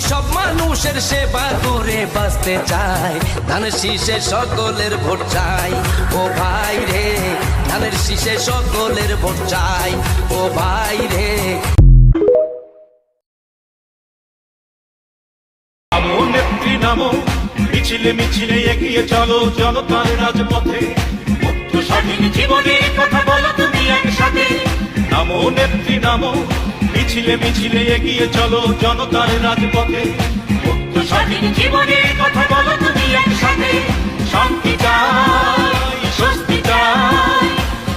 সব মানুষের সেবা করে বাঁচতে চাই, ধানের শীষে সকলের ভোট চাই। ও ভাই রে, ধানের শীষে সকলের ভোট চাই। ও ভাই রে, নামো নেত্রী নামো, মিছিলে মিছিলে এগিয়ে চলো জনতার রাজপথে। মুক্ত স্বাধীন জীবনের কথা বলো তুমি একসাথে। নামো নেত্রী নামো, মিছিলে মিছিলে এগিয়ে চলো জনতার রাজপথে। মুক্ত স্বাধীন জীবনের কথা বলো তুমি একসাথে। শান্তি চাই, স্বস্তি চাই,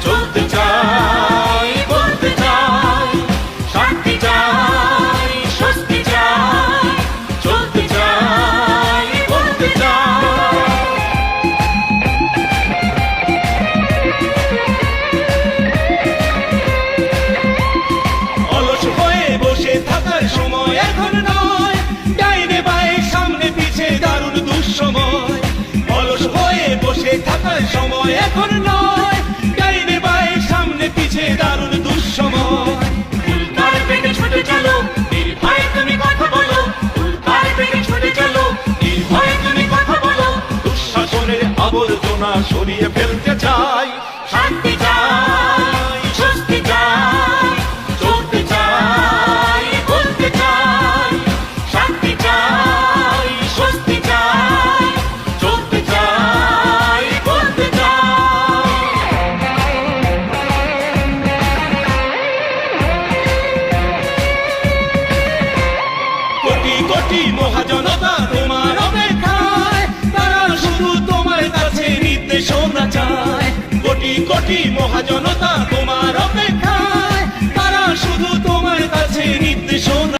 চলতে চাই, বলতে চাই। শান্তি চাই, স্বস্তি চাই, চলতে চাই, বলতে চাই। অলস হয়ে বসে থাকার সময় এখন নয়, ডাইনে বায়ে সামনে পিছে দারুণ দুঃসময়। অলস হয়ে বসে থাকার সময় এখন নয়, ডাইনে বায়ে সামনে পিছে দারুণ দুঃসময়। উল্কার বেগে ছুটে চলো, নির্ভয়ে তুমি কথা বলো। উল্কার বেগে ছুটে চলো, নির্ভয়ে তুমি কথা বলো। দুঃশাসনের আবর্জনা সরিয়ে ফেলতে চাই। শান্তি চাই, স্বস্তি চাই, চলতে চাই, বলতে চাই। শান্তি চাই, স্বস্তি চাই, চলতে চাই, বলতে চাই। কোটি কোটি মহাজনতা তোমার অপেক্ষায়, তারা শুধু তোমার কাছে নির্দেশনা চায়। কোটি কোটি মহাজনতা তোমার অপেক্ষায়, তারা শুধু তোমার কাছে নির্দেশনা।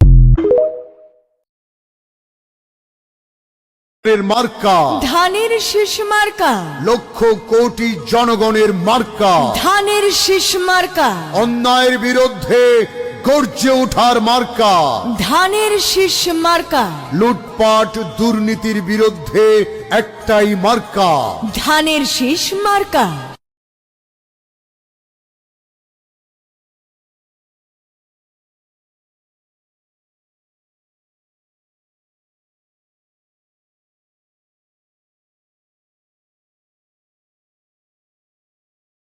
মার্কা ধানের শীষ মার্কা, লক্ষ কোটি জনগণের মার্কা, ধানের শীষ মার্কা, অন্যায়ের বিরুদ্ধে গর্জে ওঠার মার্কা, ধানের শীষ মার্কা, লুটপাট দুর্নীতির বিরুদ্ধে একটাই মার্কা, ধানের শীষ মার্কা।